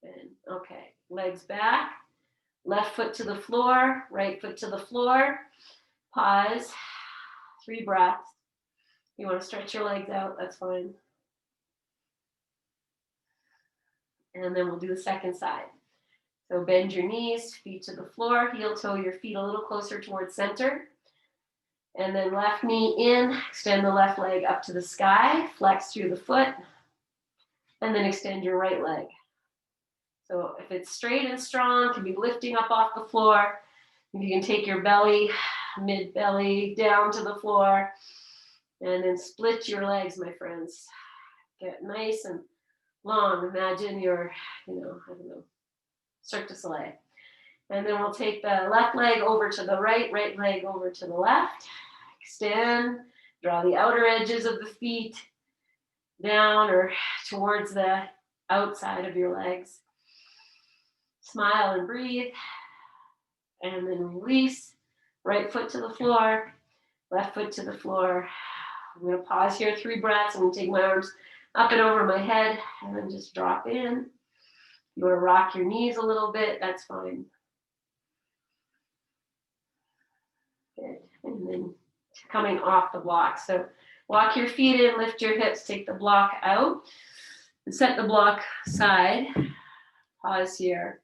And okay, legs back. Left foot to the floor, right foot to the floor. Pause. 3 breaths. You want to stretch your legs out, that's fine. And then we'll do the second side. So bend your knees, feet to the floor, heel toe your feet a little closer towards center. And then left knee in, extend the left leg up to the sky, flex through the foot, and then extend your right leg. So if it's straight and strong, can be lifting up off the floor. You can take your belly, mid belly down to the floor, and then split your legs, my friends. Get nice and long. Imagine you're, I don't know, Cirque du Soleil. And then we'll take the left leg over to the right, right leg over to the left. Extend, draw the outer edges of the feet down or towards the outside of your legs. Smile and breathe. And then release. Right foot to the floor, left foot to the floor. I'm going to pause here, 3 breaths. I'm going to take my arms up and over my head and then just drop in. You want to rock your knees a little bit, that's fine. Good. And then coming off the block. So walk your feet in, lift your hips, take the block out, and set the block aside. Pause here.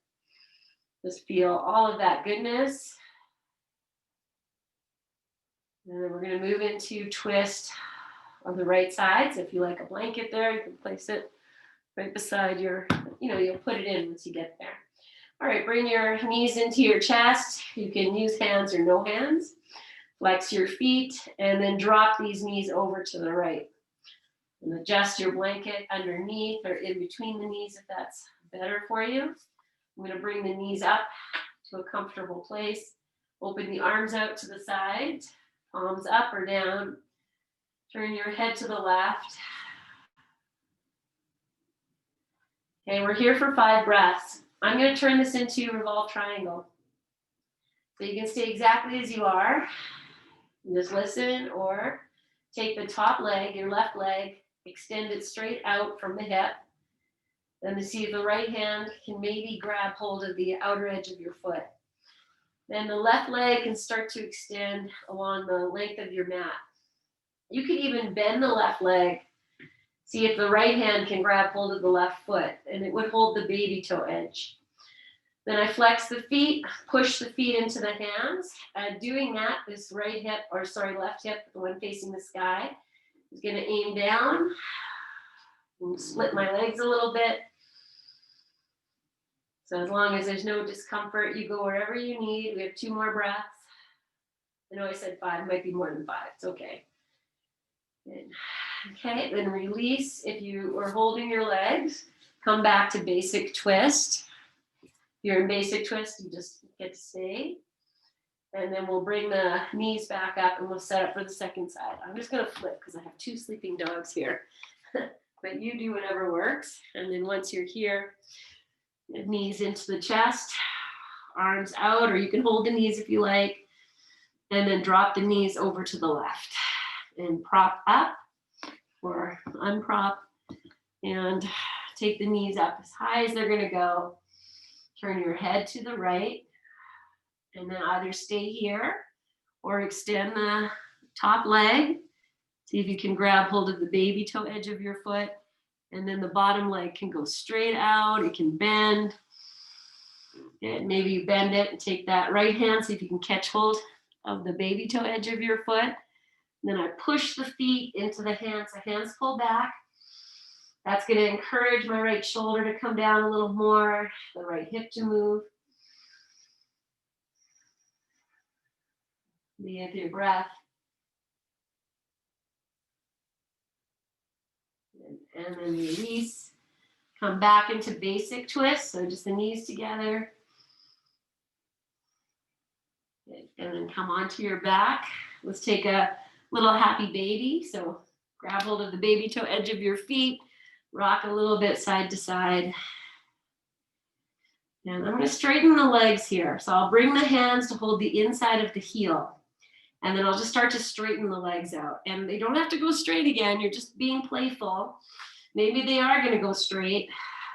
Just feel all of that goodness. And then we're going to move into twist on the right side. So if you like a blanket there, you can place it right beside your, you'll put it in once you get there. All right, bring your knees into your chest. You can use hands or no hands. Flex your feet and then drop these knees over to the right. And adjust your blanket underneath or in between the knees if that's better for you. I'm going to bring the knees up to a comfortable place. Open the arms out to the side, palms up or down. Turn your head to the left. Okay, we're here for 5 breaths. I'm going to turn this into revolve triangle. So you can stay exactly as you are. And just listen or take the top leg, your left leg, extend it straight out from the hip. Then to see if the right hand can maybe grab hold of the outer edge of your foot. Then the left leg can start to extend along the length of your mat. You could even bend the left leg. See if the right hand can grab hold of the left foot, and it would hold the baby toe edge. Then I flex the feet, push the feet into the hands. Doing that, this left hip, the one facing the sky, is going to aim down. And split my legs a little bit. So as long as there's no discomfort, you go wherever you need. We have 2 more breaths. I know I said 5, might be more than 5. It's okay. Good. Okay, then release. If you are holding your legs, come back to basic twist. If you're in basic twist, you just get to stay. And then we'll bring the knees back up and we'll set up for the second side. I'm just going to flip because I have 2 sleeping dogs here. But you do whatever works. And then once you're here, knees into the chest, arms out, or you can hold the knees if you like. And then drop the knees over to the left. And prop up or unprop and take the knees up as high as they're going to go. Turn your head to the right and then either stay here or extend the top leg. See if you can grab hold of the baby toe edge of your foot, and then the bottom leg can go straight out. It can bend. And maybe you bend it and take that right hand, see if you can catch hold of the baby toe edge of your foot. Then I push the feet into the hands pull back. That's going to encourage my right shoulder to come down a little more, the right hip to move. Be with your breath. And then release. Come back into basic twist, so just the knees together. And then come onto your back. Let's take a little happy baby. So grab hold of the baby toe edge of your feet, rock a little bit side to side. And I'm going to straighten the legs here. So I'll bring the hands to hold the inside of the heel. And then I'll just start to straighten the legs out. And they don't have to go straight again. You're just being playful. Maybe they are going to go straight,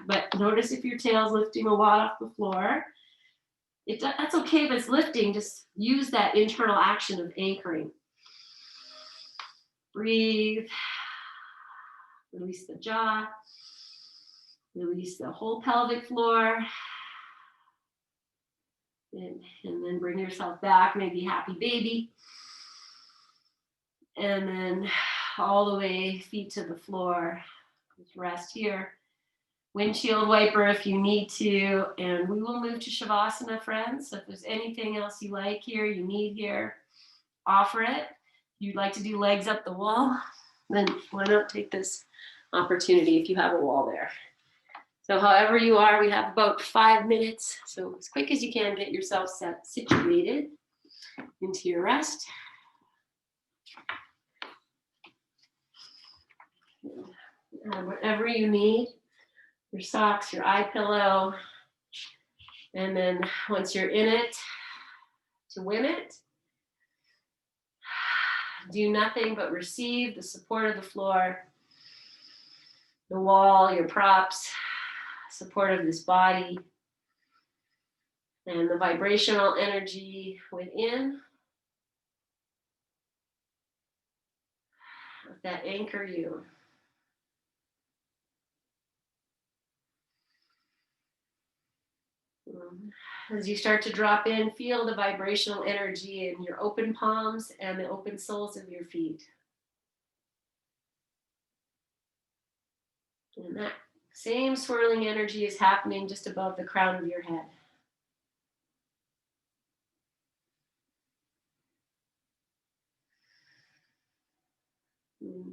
but notice if your tail's lifting a lot off the floor. That's okay if it's lifting. Just use that internal action of anchoring. Breathe. Release the jaw. Release the whole pelvic floor. And then bring yourself back, maybe happy baby. And then all the way, feet to the floor. Just rest here. Windshield wiper if you need to. And we will move to Shavasana, friends. So if there's anything else you like here, you need here, offer it. If you'd like to do legs up the wall, then why not take this opportunity if you have a wall there. So however you are, we have about 5 minutes. So as quick as you can, get yourself situated into your rest. Whatever you need, your socks, your eye pillow. And then once you're in it, to win it, do nothing but receive the support of the floor, the wall, your props, support of this body, and the vibrational energy within that anchor you. As you start to drop in, feel the vibrational energy in your open palms and the open soles of your feet. And that same swirling energy is happening just above the crown of your head.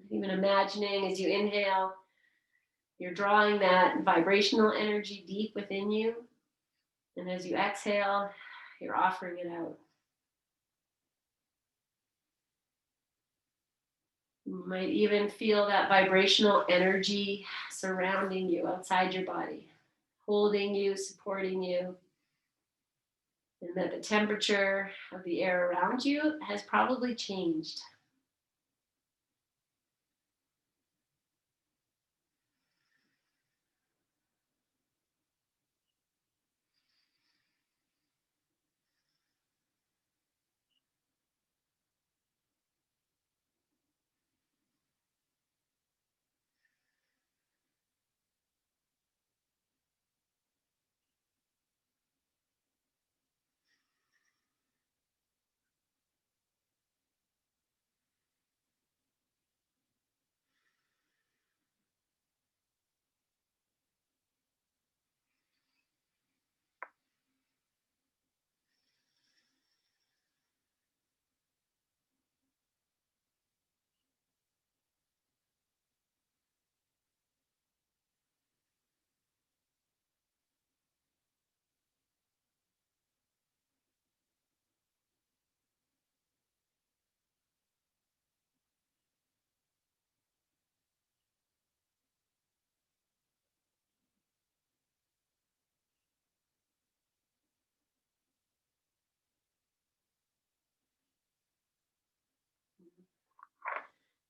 Even imagining as you inhale, you're drawing that vibrational energy deep within you. And as you exhale, you're offering it out. You might even feel that vibrational energy surrounding you outside your body, holding you, supporting you. And that the temperature of the air around you has probably changed.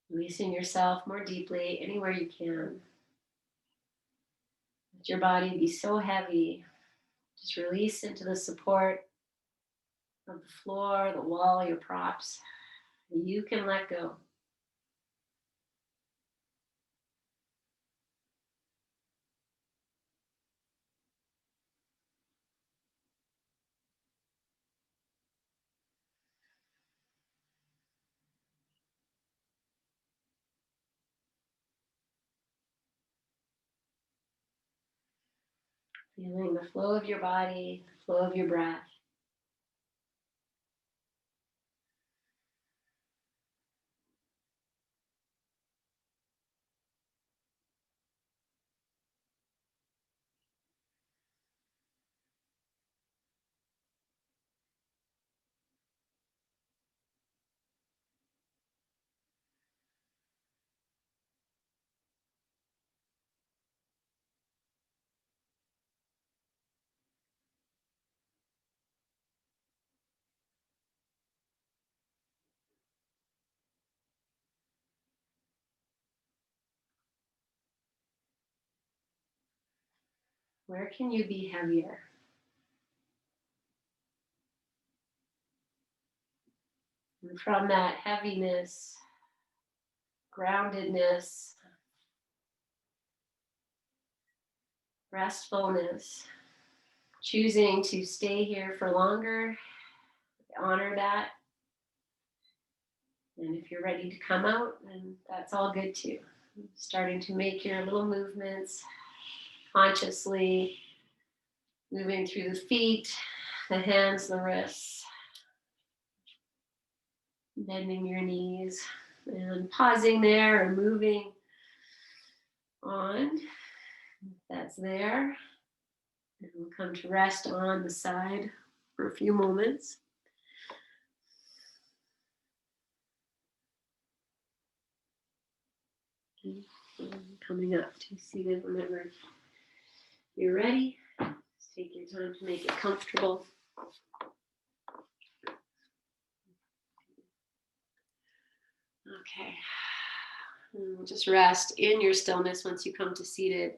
Releasing yourself more deeply anywhere you can. Let your body be so heavy. Just release into the support of the floor, the wall, your props. You can let go. Feeling the flow of your body, the flow of your breath. Where can you be heavier? And from that heaviness, groundedness, restfulness, choosing to stay here for longer, honor that. And if you're ready to come out, then that's all good too. Starting to make your little movements consciously, moving through the feet, the hands, the wrists, bending your knees, and pausing there and moving on. That's there. And we'll come to rest on the side for a few moments. Coming up to seated whenever you're ready. Just take your time to make it comfortable. Okay. And we'll just rest in your stillness once you come to seated.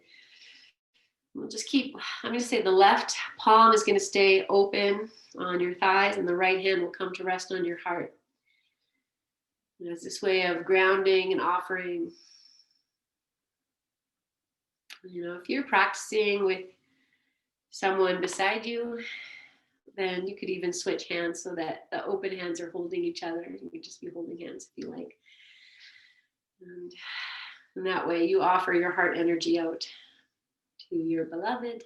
We'll just keep, I'm going to say the left palm is going to stay open on your thighs and the right hand will come to rest on your heart. And it's this way of grounding and offering. You know, if you're practicing with someone beside you, then you could even switch hands so that the open hands are holding each other. You could just be holding hands if you like. And that way you offer your heart energy out to your beloved.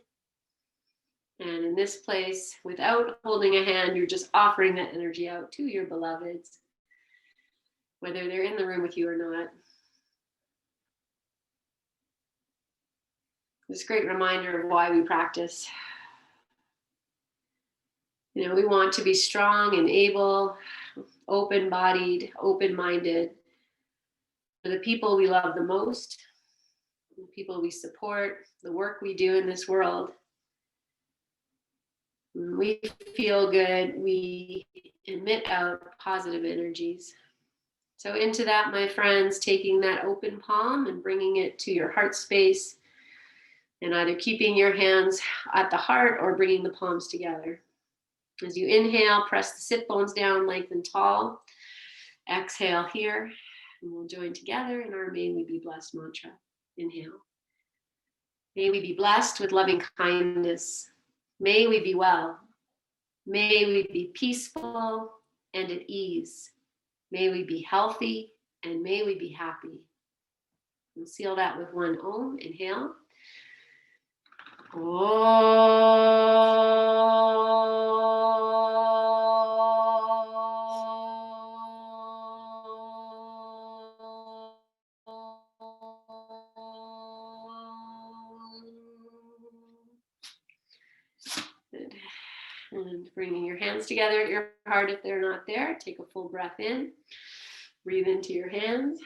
And in this place, without holding a hand, you're just offering that energy out to your beloveds, whether they're in the room with you or not. This great reminder of why we practice. You know, we want to be strong and able, open-bodied, open-minded for the people we love the most, the people we support, the work we do in this world. When we feel good, we emit out positive energies. So into that, my friends, taking that open palm and bringing it to your heart space and either keeping your hands at the heart or bringing the palms together. As you inhale, press the sit bones down, lengthen tall. Exhale here, and we'll join together in our May We Be Blessed mantra. Inhale. May we be blessed with loving kindness. May we be well. May we be peaceful and at ease. May we be healthy and may we be happy. We'll seal that with one Om. Inhale. Good. And bringing your hands together at your heart if they're not there. Take a full breath in. Breathe into your hands.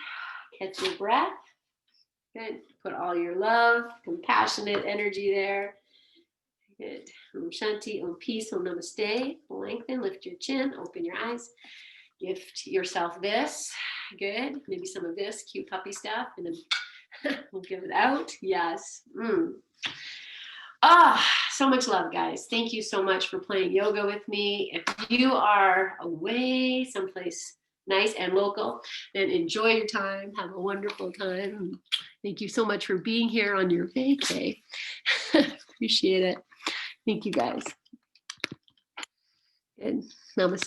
Catch your breath. Good. Put all your love, compassionate energy there. Good. Om Shanti, Om Peace, Om Namaste. Lengthen, lift your chin, open your eyes. Gift yourself this. Good. Maybe some of this cute puppy stuff. And then we'll give it out. Yes. So much love, guys. Thank you so much for playing yoga with me. If you are away someplace nice and local, then enjoy your time. Have a wonderful time. Thank you so much for being here on your vacay. Appreciate it. Thank you, guys. Good. Namaste.